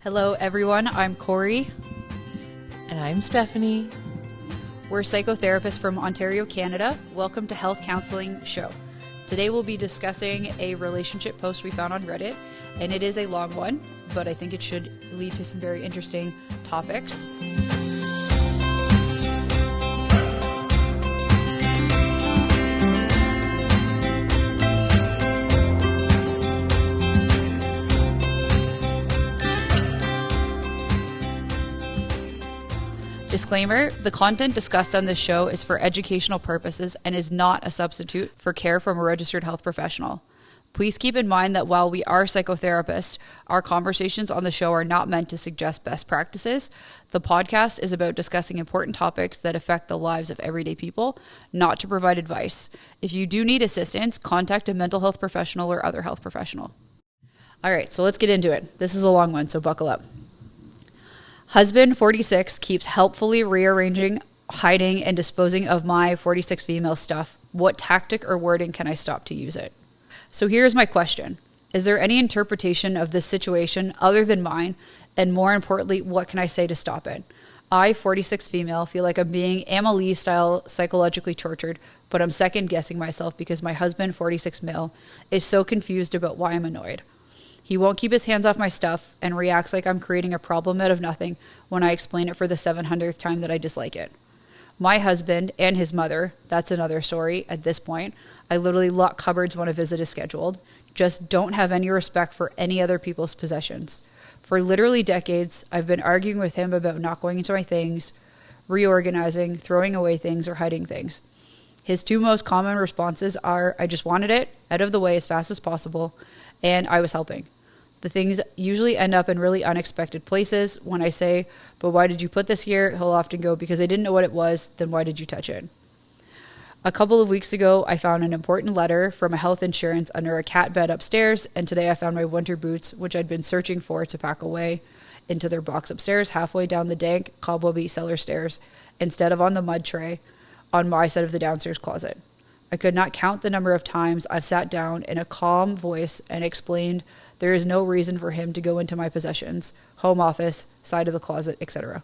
Hello, everyone. I'm Corrie. And I'm Stephanie. We're psychotherapists from Ontario, Canada. Welcome to Health Counseling Show. Today we'll be discussing a relationship post we found on Reddit, and it is a long one, but I think it should lead to some very interesting topics. Disclaimer, the content discussed on this show is for educational purposes and is not a substitute for care from a registered health professional. Please keep in mind that while we are psychotherapists, our conversations on the show are not meant to suggest best practices. The podcast is about discussing important topics that affect the lives of everyday people, not to provide advice. If you do need assistance, contact a mental health professional or other health professional. All right, so let's get into it. This is a long one, so buckle up. Husband, 46, keeps helpfully rearranging, hiding, and disposing of my 46 female stuff. What tactic or wording can I stop to use it? So here's my question. Is there any interpretation of this situation other than mine? And more importantly, what can I say to stop it? I, 46 female, feel like I'm being Amelie style psychologically tortured, but I'm second guessing myself because my husband, 46 male, is so confused about why I'm annoyed. He won't keep his hands off my stuff and reacts like I'm creating a problem out of nothing when I explain it for the 700th time that I dislike it. My husband and his mother, that's another story at this point. I literally lock cupboards when a visit is scheduled. Just don't have any respect for any other people's possessions. For literally decades, I've been arguing with him about not going into my things, reorganizing, throwing away things, or hiding things. His two most common responses are, I just wanted it out of the way as fast as possible, and I was helping. The things usually end up in really unexpected places. When I say, but why did you put this here? He'll often go, because I didn't know what it was. Then why did you touch it? A couple of weeks ago, I found an important letter from a health insurance under a cat bed upstairs. And today I found my winter boots, which I'd been searching for to pack away into their box upstairs, halfway down the dank, cobwebby cellar stairs, instead of on the mud tray on my side of the downstairs closet. I could not count the number of times I've sat down in a calm voice and explained there is no reason for him to go into my possessions, home office, side of the closet, etc.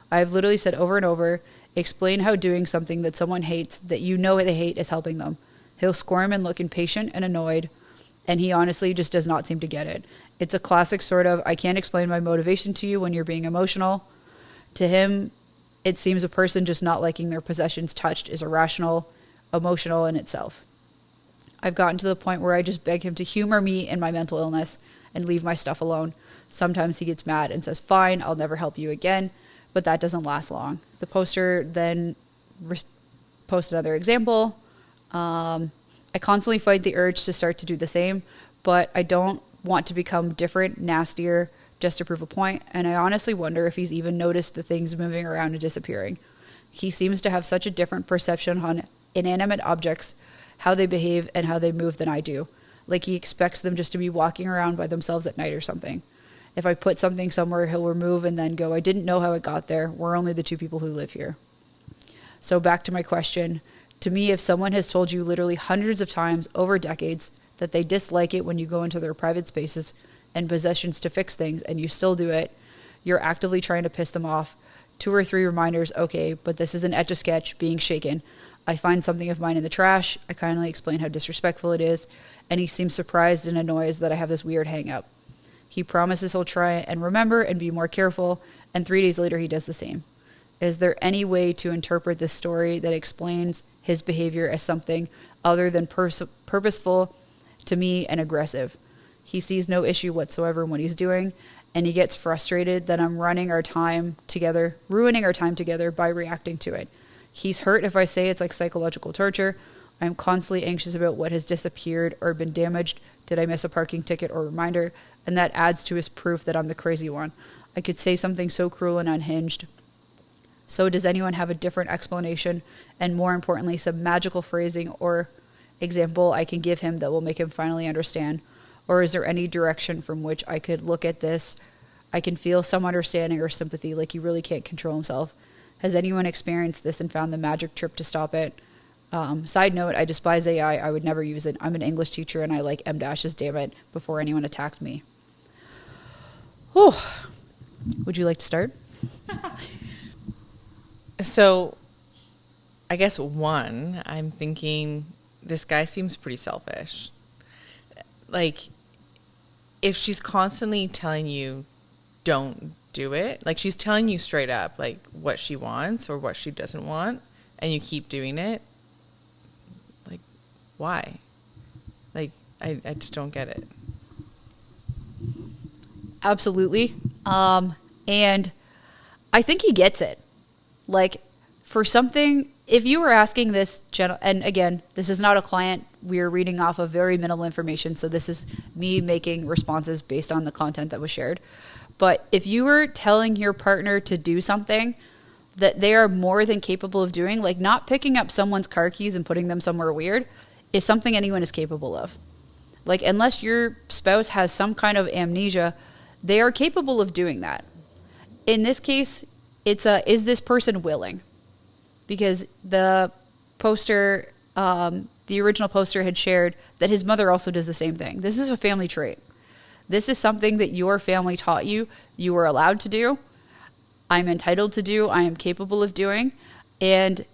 I have literally said over and over, explain how doing something that someone hates, that you know they hate, is helping them. He'll squirm and look impatient and annoyed, and he honestly just does not seem to get it. It's a classic sort of, I can't explain my motivation to you when you're being emotional. To him, it seems a person just not liking their possessions touched is irrational, emotional in itself. I've gotten to the point where I just beg him to humor me in my mental illness and leave my stuff alone. Sometimes he gets mad and says, fine, I'll never help you again, but that doesn't last long. The poster then posts another example. I constantly fight the urge to start to do the same, but I don't want to become different, nastier, just to prove a point, and I honestly wonder if he's even noticed the things moving around and disappearing. He seems to have such a different perception on inanimate objects, how they behave and how they move than I do. Like he expects them just to be walking around by themselves at night or something. If I put something somewhere, he'll remove and then go, I didn't know how it got there. We're only the two people who live here. So back to my question. To me, if someone has told you literally hundreds of times over decades that they dislike it when you go into their private spaces and possessions to fix things and you still do it, you're actively trying to piss them off. 2 or 3 reminders, okay, but this is an Etch-a-Sketch being shaken. I find something of mine in the trash. I kindly explain how disrespectful it is, and he seems surprised and annoyed that I have this weird hang-up. He promises he'll try and remember and be more careful, and 3 days later he does the same. Is there any way to interpret this story that explains his behavior as something other than purposeful to me and aggressive? He sees no issue whatsoever in what he's doing, and he gets frustrated that I'm ruining our time together by reacting to it. He's hurt if I say it's like psychological torture. I'm constantly anxious about what has disappeared or been damaged. Did I miss a parking ticket or reminder? And that adds to his proof that I'm the crazy one. I could say something so cruel and unhinged. So does anyone have a different explanation and, more importantly, some magical phrasing or example I can give him that will make him finally understand? Or is there any direction from which I could look at this? I can feel some understanding or sympathy, like he really can't control himself. Has anyone experienced this and found the magic trip to stop it? Side note, I despise AI. I would never use it. I'm an English teacher and I like M dashes, damn it, before anyone attacks me. Whew. Would you like to start? So, I guess one, I'm thinking this guy seems pretty selfish. Like, if she's constantly telling you, don't do it, like she's telling you straight up, like what she wants or what she doesn't want, and you keep doing it, like, why? Like, I just don't get it. Absolutely. And I think he gets it. Like, for something, if you were asking this, and again, this is not a client, we're reading off of very minimal information, so this is me making responses based on the content that was shared. But if you were telling your partner to do something that they are more than capable of doing, like not picking up someone's car keys and putting them somewhere weird, is something anyone is capable of. Like, unless your spouse has some kind of amnesia, they are capable of doing that. In this case, is this person willing? Because the poster, the original poster had shared that his mother also does the same thing. This is a family trait. This is something that your family taught you were allowed to do. I'm entitled to do. I am capable of doing. And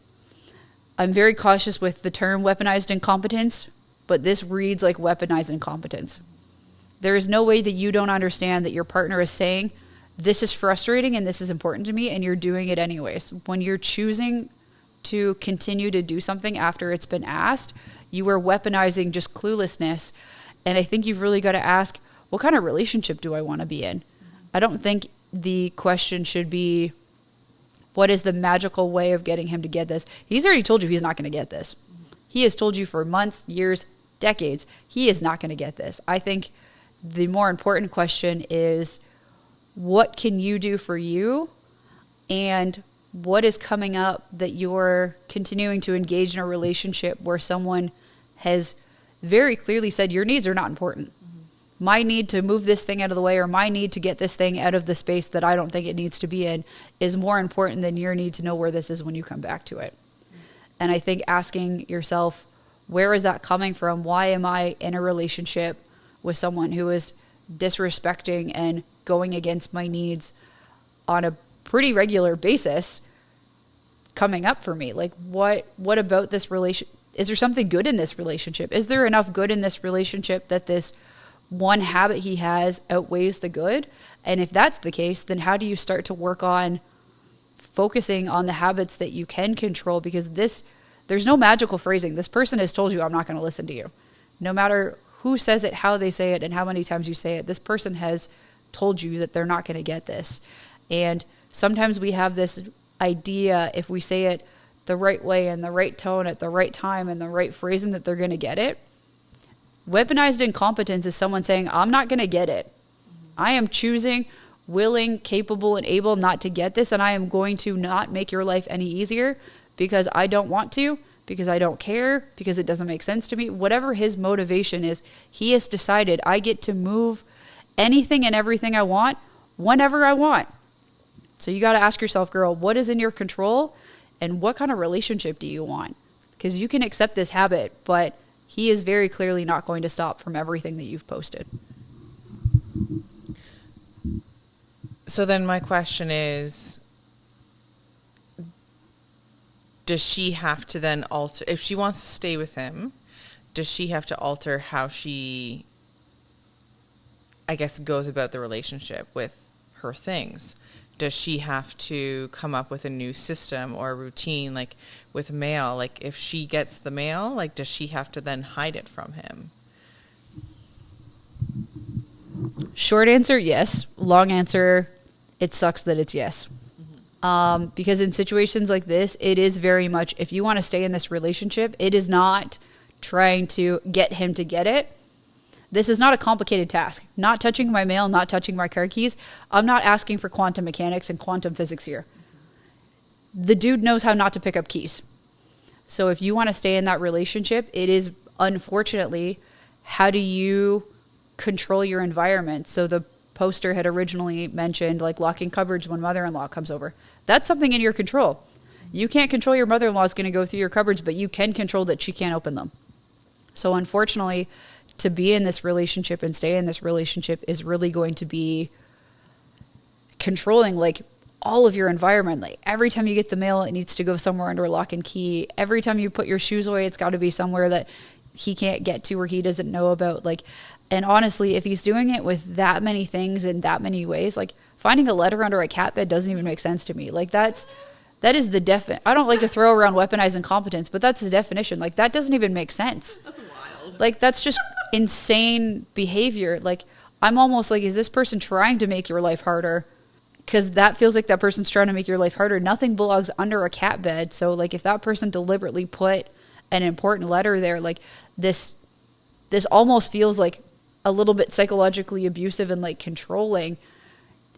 I'm very cautious with the term weaponized incompetence, but this reads like weaponized incompetence. There is no way that you don't understand that your partner is saying, this is frustrating and this is important to me, and you're doing it anyways. When you're choosing to continue to do something after it's been asked, you are weaponizing just cluelessness. And I think you've really got to ask, what kind of relationship do I want to be in? I don't think the question should be, what is the magical way of getting him to get this? He's already told you he's not going to get this. He has told you for months, years, decades, he is not going to get this. I think the more important question is, what can you do for you? And what is coming up that you're continuing to engage in a relationship where someone has very clearly said your needs are not important. Mm-hmm. My need to move this thing out of the way, or my need to get this thing out of the space that I don't think it needs to be in, is more important than your need to know where this is when you come back to it. Mm-hmm. And I think asking yourself, where is that coming from? Why am I in a relationship with someone who is disrespecting and going against my needs on a pretty regular basis coming up for me? Like, what about this relation? Is there something good in this relationship? Is there enough good in this relationship that this one habit he has outweighs the good? And if that's the case, then how do you start to work on focusing on the habits that you can control? Because there's no magical phrasing. This person has told you, I'm not going to listen to you. No matter who says it, how they say it, and how many times you say it, this person has told you that they're not going to get this. And sometimes we have this idea, if we say it the right way and the right tone at the right time and the right phrasing, that they're going to get it. Weaponized incompetence is someone saying, I'm not going to get it. I am choosing, willing, capable, and able not to get this, and I am going to not make your life any easier because I don't want to, because I don't care, because it doesn't make sense to me. Whatever his motivation is, he has decided I get to move anything and everything I want whenever I want. So you got to ask yourself, girl, what is in your control and what kind of relationship do you want? Because you can accept this habit, but he is very clearly not going to stop from everything that you've posted. So then my question is, does she have to then alter, if she wants to stay with him, does she have to alter how she, I guess, goes about the relationship with her things? Does she have to come up with a new system or a routine, like with mail? Like, if she gets the mail, like, does she have to then hide it from him? Short answer, yes. Long answer, it sucks that it's yes. Mm-hmm. Because in situations like this, it is very much, if you want to stay in this relationship, it is not trying to get him to get it. This is not a complicated task. Not touching my mail, not touching my car keys. I'm not asking for quantum mechanics and quantum physics here. The dude knows how not to pick up keys. So if you want to stay in that relationship, it is, unfortunately, how do you control your environment? So the poster had originally mentioned like locking cupboards when mother-in-law comes over. That's something in your control. You can't control your mother-in-law is going to go through your cupboards, but you can control that she can't open them. So unfortunately, to be in this relationship and stay in this relationship is really going to be controlling like all of your environment. Like every time you get the mail, it needs to go somewhere under lock and key. Every time you put your shoes away, it's got to be somewhere that he can't get to or he doesn't know about. Like, and honestly, if he's doing it with that many things in that many ways, like finding a letter under a cat bed doesn't even make sense to me. Like that is the I don't like to throw around weaponized incompetence, but that's the definition. Like that doesn't even make sense. That's wild. Like that's just insane behavior. Like I'm almost like, is this person trying to make your life harder? Because that feels like that person's trying to make your life harder. Nothing belongs under a cat bed. So like if that person deliberately put an important letter there, like this almost feels like a little bit psychologically abusive and like controlling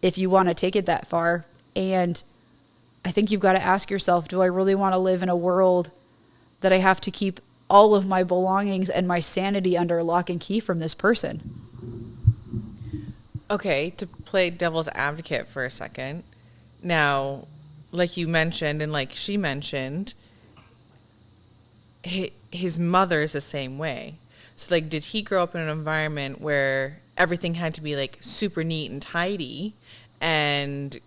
if you want to take it that far. And I think you've got to ask yourself, do I really want to live in a world that I have to keep all of my belongings and my sanity under lock and key from this person? Okay, to play devil's advocate for a second. Now, like you mentioned and like she mentioned, his mother's the same way. So like, did he grow up in an environment where everything had to be like super neat and tidy? And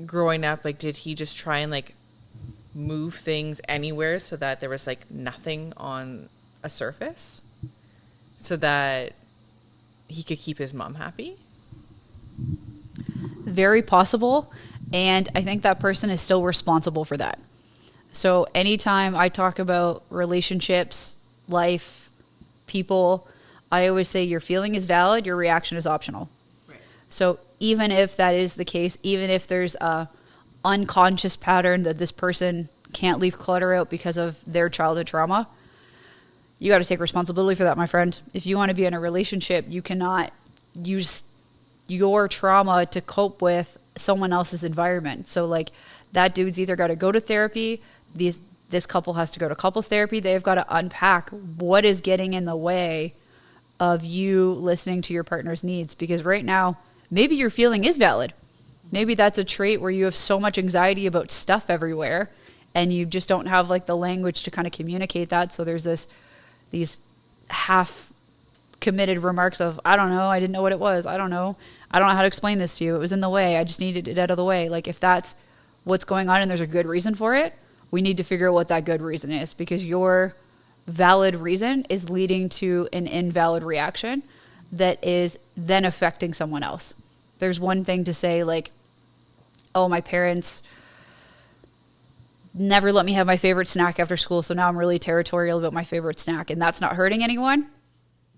growing up, like, did he just try and like move things anywhere so that there was like nothing on a surface so that he could keep his mom happy? Very possible. And I think that person is still responsible for that. So anytime I talk about relationships, life, people, I always say your feeling is valid, your reaction is optional. Right. So even if that is the case, even if there's a unconscious pattern that this person can't leave clutter out because of their childhood trauma, you got to take responsibility for that, my friend. If you want to be in a relationship, you cannot use your trauma to cope with someone else's environment. So like that dude's either got to go to therapy, this couple has to go to couples therapy. They've got to unpack what is getting in the way of you listening to your partner's needs. Because right now, maybe your feeling is valid. Maybe that's a trait where you have so much anxiety about stuff everywhere and you just don't have like the language to kind of communicate that. So there's these half committed remarks of, I don't know, I didn't know what it was. I don't know how to explain this to you. It was in the way. I just needed it out of the way. Like if that's what's going on and there's a good reason for it, we need to figure out what that good reason is, because your valid reason is leading to an invalid reaction that is then affecting someone else. There's one thing to say like, oh, my parents never let me have my favorite snack after school, so now I'm really territorial about my favorite snack, and that's not hurting anyone.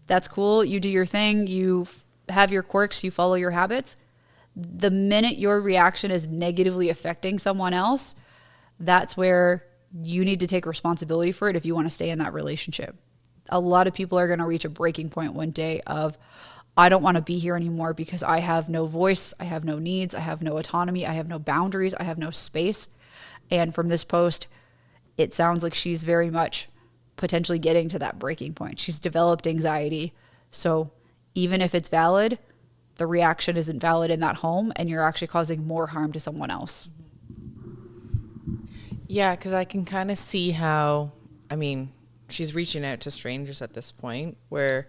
That's cool. You do your thing. You have your quirks. You follow your habits. The minute your reaction is negatively affecting someone else, that's where you need to take responsibility for it if you want to stay in that relationship. A lot of people are going to reach a breaking point one day of, I don't want to be here anymore because I have no voice, I have no needs, I have no autonomy, I have no boundaries, I have no space. And from this post, it sounds like she's very much potentially getting to that breaking point. She's developed anxiety. So even if it's valid, the reaction isn't valid in that home and you're actually causing more harm to someone else. Yeah, because I can kind of see how, I mean, she's reaching out to strangers at this point where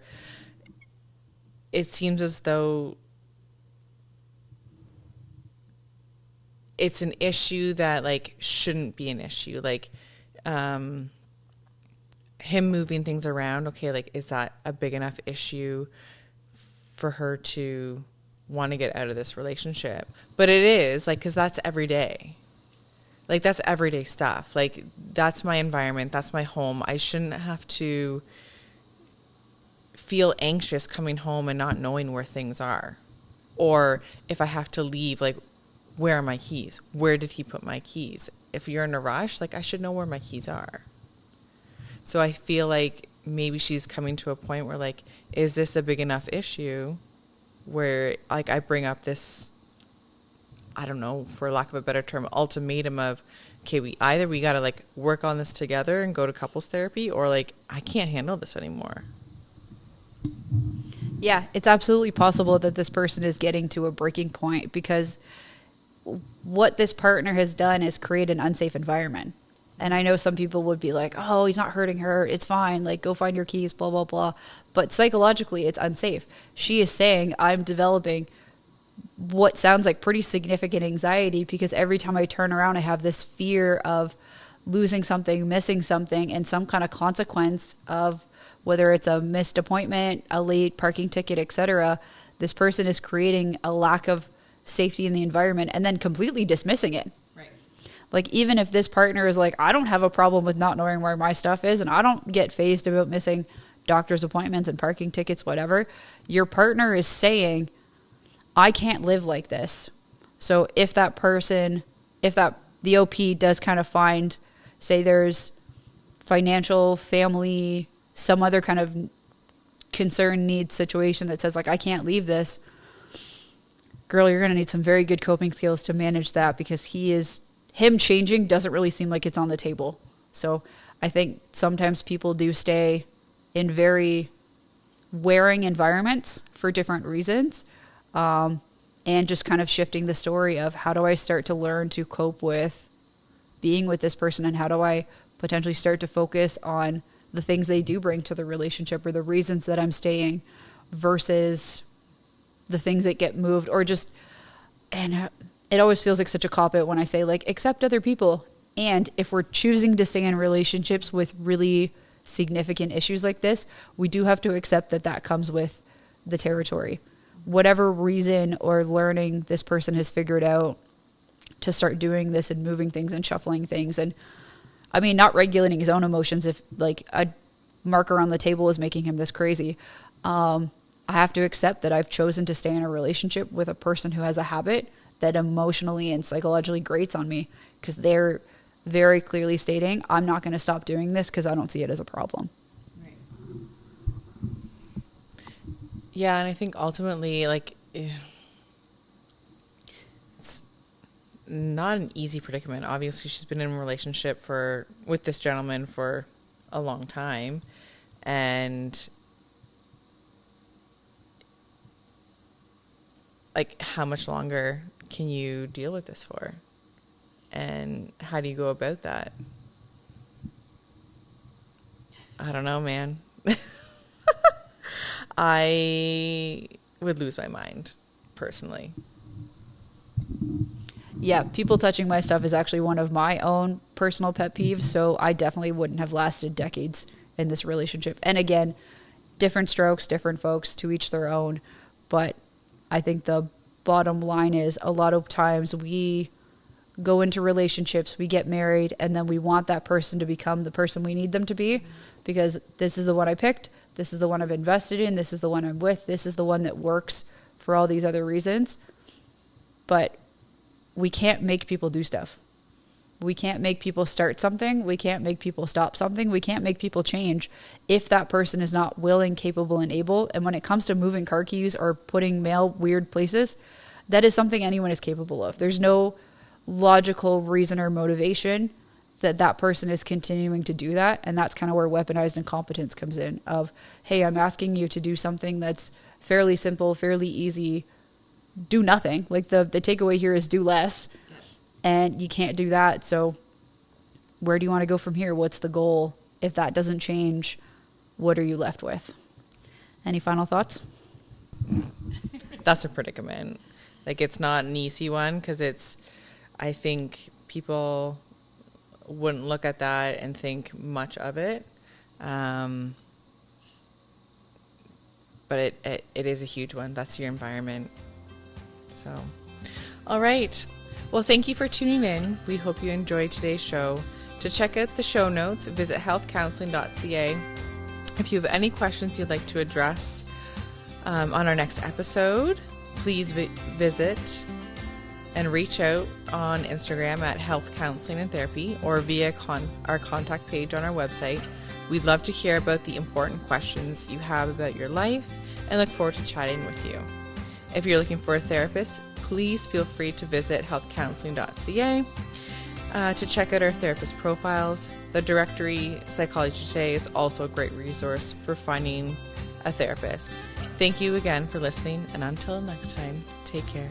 it seems as though it's an issue that, like, shouldn't be an issue. Like, him moving things around, okay, like, is that a big enough issue for her to want to get out of this relationship? But it is, like, because that's every day. Like, that's everyday stuff. Like, that's my environment. That's my home. I shouldn't have to feel anxious coming home and not knowing where things are. Or if I have to leave, like, where are my keys? Where did he put my keys? If you're in a rush, like, I should know where my keys are. So I feel like maybe she's coming to a point where, like, is this a big enough issue where, like, I bring up this, I don't know, for lack of a better term, ultimatum of, okay, we got to, like, work on this together and go to couples therapy, or, like, I can't handle this anymore. Yeah, it's absolutely possible that this person is getting to a breaking point, because what this partner has done is create an unsafe environment. And I know some people would be like, oh, he's not hurting her, it's fine, like, go find your keys, blah, blah, blah. But psychologically, it's unsafe. She is saying, I'm developing what sounds like pretty significant anxiety, because every time I turn around, I have this fear of losing something, missing something, and some kind of consequence of whether it's a missed appointment, a late parking ticket, etc. This person is creating a lack of safety in the environment and then completely dismissing it. Right. Like, even if this partner is like, I don't have a problem with not knowing where my stuff is, and I don't get fazed about missing doctor's appointments and parking tickets, whatever, your partner is saying, I can't live like this. So if that person, the OP does kind of find, say there's financial, family, some other kind of concern, need situation that says like, I can't leave this, girl, you're going to need some very good coping skills to manage that, because him changing doesn't really seem like it's on the table. So I think sometimes people do stay in very wearing environments for different reasons. And just kind of shifting the story of, how do I start to learn to cope with being with this person, and how do I potentially start to focus on the things they do bring to the relationship, or the reasons that I'm staying, versus the things that get moved, or just, and it always feels like such a cop-out when I say like, accept other people. And if we're choosing to stay in relationships with really significant issues like this, we do have to accept that that comes with the territory. Whatever reason or learning this person has figured out to start doing this and moving things and shuffling things, and I mean, not regulating his own emotions, if like a marker on the table is making him this crazy. I have to accept that I've chosen to stay in a relationship with a person who has a habit that emotionally and psychologically grates on me, because they're very clearly stating, I'm not going to stop doing this because I don't see it as a problem. Right. Yeah, and I think ultimately, like, it's not an easy predicament. Obviously, she's been in a relationship with this gentleman for a long time, and like, how much longer can you deal with this for? And how do you go about that? I don't know, man. I would lose my mind, personally. Yeah, people touching my stuff is actually one of my own personal pet peeves, so I definitely wouldn't have lasted decades in this relationship. And again, different strokes, different folks, to each their own. But I think the bottom line is, a lot of times we go into relationships, we get married, and then we want that person to become the person we need them to be, because this is the one I picked, this is the one I've invested in, this is the one I'm with, this is the one that works for all these other reasons. But we can't make people do stuff. We can't make people start something. We can't make people stop something. We can't make people change if that person is not willing, capable, and able. And when it comes to moving car keys or putting mail weird places, that is something anyone is capable of. There's no logical reason or motivation that person is continuing to do that. And that's kind of where weaponized incompetence comes in, of, hey, I'm asking you to do something that's fairly simple, fairly easy, do nothing. Like the takeaway here is do less. And you can't do that. So where do you want to go from here? What's the goal? If that doesn't change, what are you left with? Any final thoughts? That's a predicament. Like, it's not an easy one, because I think people wouldn't look at that and think much of it. But it is a huge one. That's your environment. So, all right. Well, thank you for tuning in. We hope you enjoyed today's show. To check out the show notes, visit healthcounseling.ca. If you have any questions you'd like to address on our next episode, please visit and reach out on Instagram at Health Counseling and Therapy, or via our contact page on our website. We'd love to hear about the important questions you have about your life and look forward to chatting with you. If you're looking for a therapist, please feel free to visit healthcounseling.ca to check out our therapist profiles. The directory Psychology Today is also a great resource for finding a therapist. Thank you again for listening, and until next time, take care.